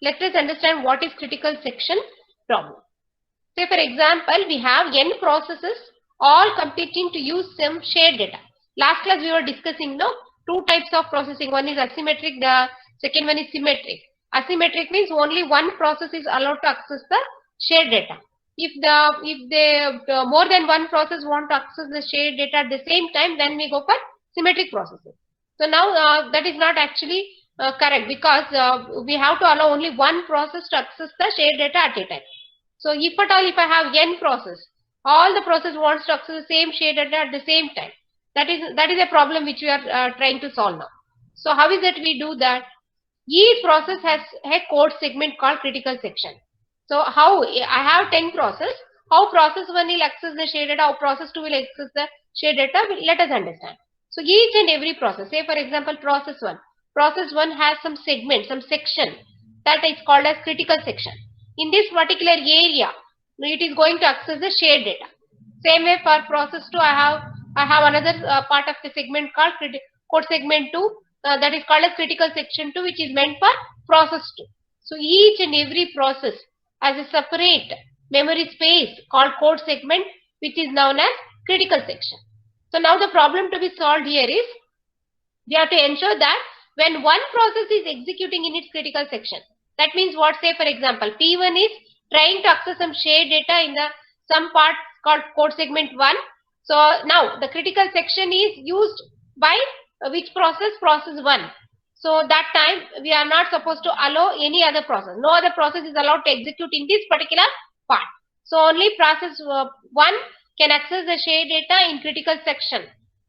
let us understand what is critical section problem. Say for example, we have n processes all competing to use some shared data. Last class we were discussing two types of processing. One is asymmetric, the second one is symmetric. Asymmetric means only one process is allowed to access the shared data. If more than one process want to access the shared data at the same time, then we go for symmetric processing. So now that is not actually correct, because we have to allow only one process to access the shared data at a time. So if at all, if I have n process, all the process wants to access the same shared data at the same time. That is a problem which we are trying to solve now. So how is it we do that? Each process has a code segment called critical section. So how I have 10 process, how process 1 will access the shared data, how process 2 will access the shared data, let us understand. So each and every process, say for example process 1 has some segment, some section that is called as critical section. In this particular area, it is going to access the shared data. Same way for process 2, I have another part of the segment called code segment 2, that is called as critical section 2, which is meant for process 2. So each and every process has a separate memory space called code segment, which is known as critical section. So now the problem to be solved here is, we have to ensure that when one process is executing in its critical section, that means what? Say for example, P1 is trying to access some shared data in some part called code segment 1. So now the critical section is used by which process? Process 1. So that time we are not supposed to allow any other process. No other process is allowed to execute in this particular part. So only process 1 can access the shared data in critical section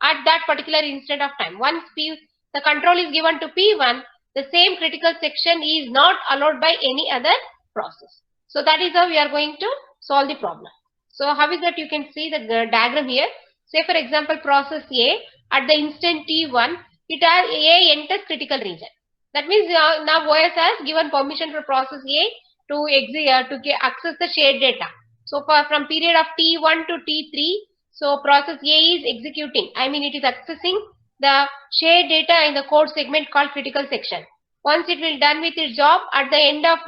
at that particular instant of time. Once the control is given to P1, the same critical section is not allowed by any other process. So that is how we are going to solve the problem. So how is that? You can see the diagram here. Say for example, process A at the instant T1, it has A enters critical region. That means now OS has given permission for process A to access the shared data. So from period of T1 to T3, so process A is executing. it is accessing the shared data in the code segment called critical section. Once it will done with its job, at the end of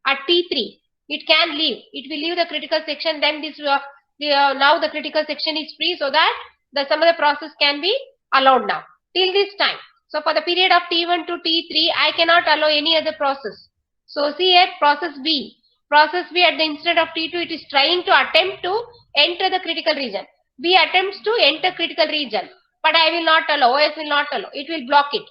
at T3, it can leave. It will leave the critical section. Then this now the critical section is free, so that some other process can be allowed now till this time. So for the period of T1 to T3, I cannot allow any other process. So see here, process B at the instant of T2, it is trying to attempt to enter the critical region. B attempts to enter critical region, but I will not allow, OS will not allow, it will block it.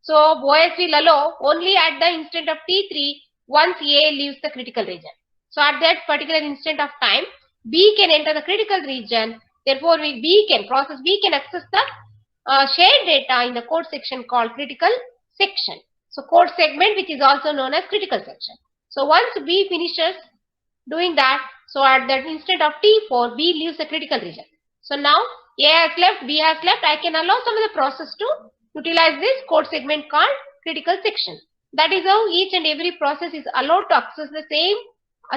So OS will allow only at the instant of T3 once A leaves the critical region. So at that particular instant of time, B can enter the critical region. Therefore, process B can access the shared data in the code section called critical section. So code segment, which is also known as critical section. So once B finishes doing that, so at that instant of T4, B leaves the critical region. So now A has left, B has left, I can allow some of the process to utilize this code segment called critical section. That is how each and every process is allowed to access the same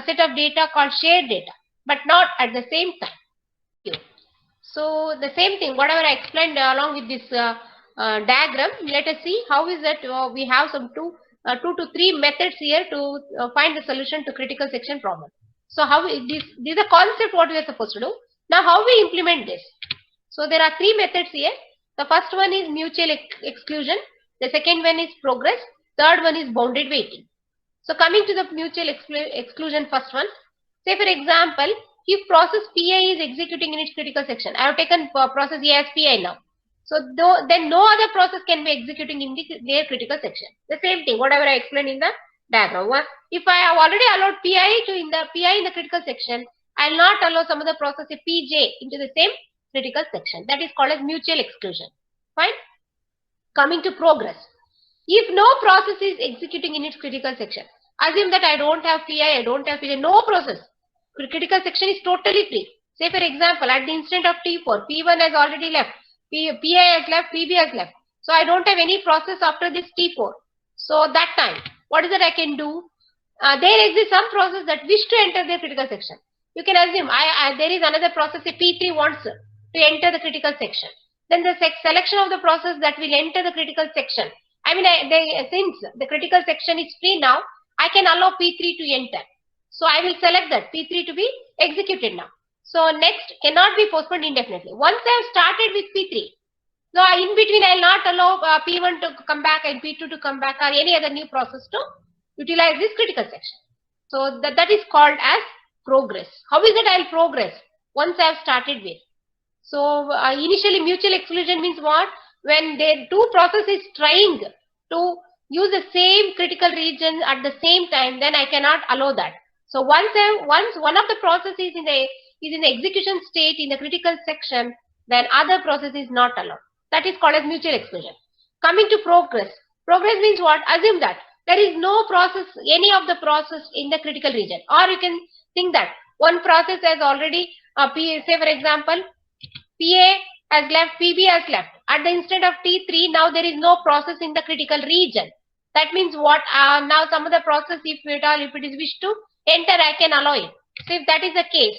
set of data called shared data, but not at the same time. So the same thing, whatever I explained along with this diagram, let us see how is that we have some two to three methods here to find the solution to critical section problem. So how this is the concept what we are supposed to do. Now how we implement this? So there are three methods here. The first one is mutual exclusion. The second one is progress. Third one is bounded waiting. So coming to the mutual exclusion first one. Say for example, if process PI is executing in its critical section, I have taken process A as PI now. So then no other process can be executing in their critical section. The same thing, whatever I explained in the diagram. If I have already allowed PI in the critical section, I will not allow some other process PJ into the same critical section. That is called as mutual exclusion. Fine. Coming to progress. If no process is executing in its critical section, assume that I don't have PI, I don't have PJ, no process. Critical section is totally free. Say for example, at the instant of T4, P1 has already left, PI has left, PB has left. So I don't have any process after this T4. So that time, what is that I can do? There exists some process that wish to enter the critical section. You can assume there is another process, P3 wants to enter the critical section. Then the selection of the process that will enter the critical section. Since the critical section is free now, I can allow P3 to enter. So I will select that P3 to be executed now. So next cannot be postponed indefinitely. Once I have started with P3, so in between I will not allow P1 to come back and P2 to come back or any other new process to utilize this critical section. So that is called as progress. How is it I will progress once I have started with? So initially mutual exclusion means what? When the two processes trying to use the same critical region at the same time, then I cannot allow that. So once one of the processes is in the execution state in the critical section, then other process is not allowed. That is called as mutual exclusion. Coming to progress. Progress means what? Assume that there is no process, any of the process in the critical region. Or you can think that one process has already, say for example, PA has left, PB has left. At the instant of T3, now there is no process in the critical region. That means what? Now some other process, if it is wished to enter, I can allow it. So if that is the case,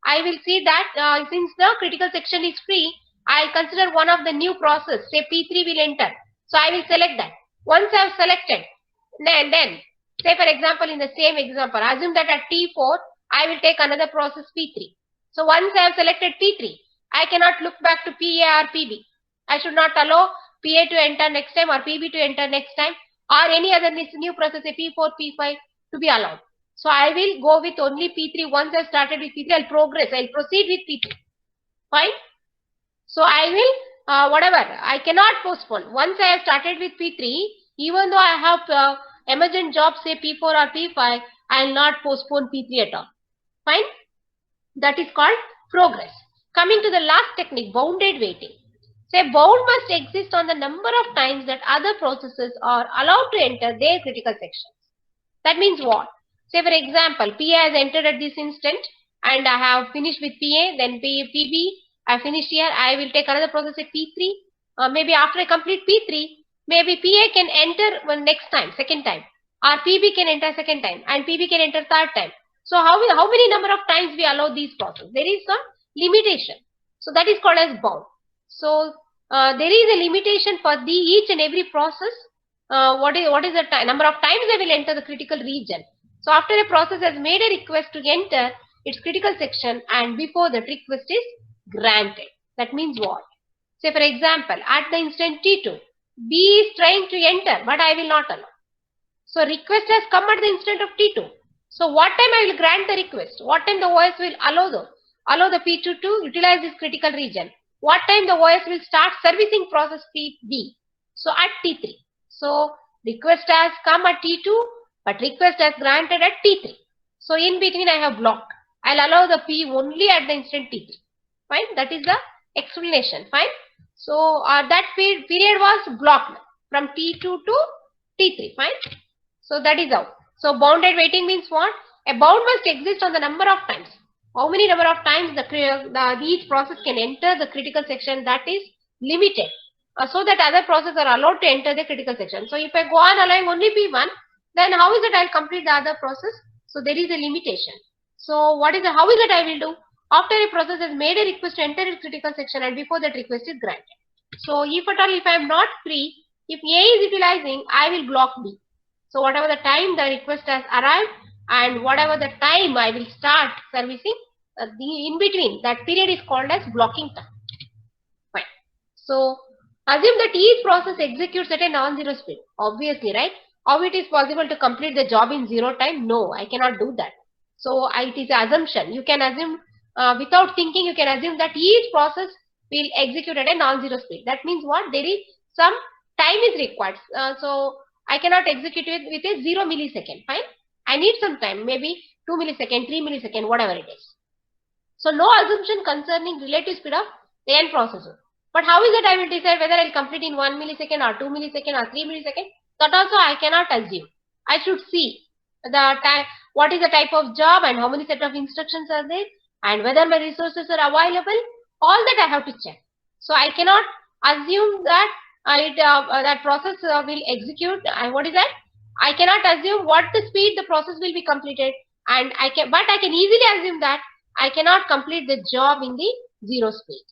I will see that since the critical section is free, I consider one of the new process, say P3 will enter. So I will select that. Once I have selected, then say for example, in the same example, assume that at T4, I will take another process P3. So once I have selected P3, I cannot look back to PA or PB. I should not allow PA to enter next time or PB to enter next time or any other new process, say P4, P5 to be allowed. So I will go with only P3. Once I started with P3, I'll progress. I'll proceed with P3. Fine. So I will, whatever, I cannot postpone. Once I have started with P3, even though I have emergent jobs, say P4 or P5, I will not postpone P3 at all. Fine. That is called progress. Coming to the last technique, bounded waiting. Say bound must exist on the number of times that other processes are allowed to enter their critical sections. That means what? Say for example, PA has entered at this instant and I have finished with PA, then PB, I finished here, I will take another process at P3. Maybe after I complete P3, maybe PA can enter next time, second time, or PB can enter second time and PB can enter third time. So how many number of times we allow these processes? There is some limitation. So that is called as bound. So there is a limitation for each and every process. What is the number of times they will enter the critical region? So after a process has made a request to enter its critical section and before that request is granted. That means what? Say for example, at the instant T2, B is trying to enter but I will not allow. So request has come at the instant of T2. So what time I will grant the request? What time the OS will allow the P2 to utilize this critical region? What time the OS will start servicing process PB? So at T3. So request has come at T2, but request has granted at T3. So in between I have blocked. I'll allow the P only at the instant T3. Fine. That is the explanation. Fine. So that period was blocked from T2 to T3. Fine. So that is how. So bounded waiting means what? A bound must exist on the number of times. How many number of times each process can enter the critical section, that is limited. So that other processes are allowed to enter the critical section. So if I go on allowing only P1, then how is it I will complete the other process? So there is a limitation. So how is it I will do? After a process has made a request to enter its critical section and before that request is granted. So if at all, if I am not free, if A is utilizing, I will block B. So whatever the time the request has arrived and whatever the time I will start servicing, the in between, that period is called as blocking time. Fine. So assume that each process executes at a non-zero speed. Obviously, right? How it is possible to complete the job in zero time? No, I cannot do that. So it is an assumption. You can assume without thinking, you can assume that each process will execute at a non-zero speed. That means what? There is some time is required. So I cannot execute it with a 0 millisecond. Fine. I need some time, maybe 2 millisecond, 3 millisecond, whatever it is. So no assumption concerning relative speed of the end processor. But how is it I will decide whether I will complete in 1 millisecond or 2 millisecond or 3 millisecond? That also I cannot assume. I should see the time, what is the type of job and how many set of instructions are there and whether my resources are available. All that I have to check. So I cannot assume that that process will execute. What is that? I cannot assume what the speed the process will be completed, and but I can easily assume that I cannot complete the job in the zero speed.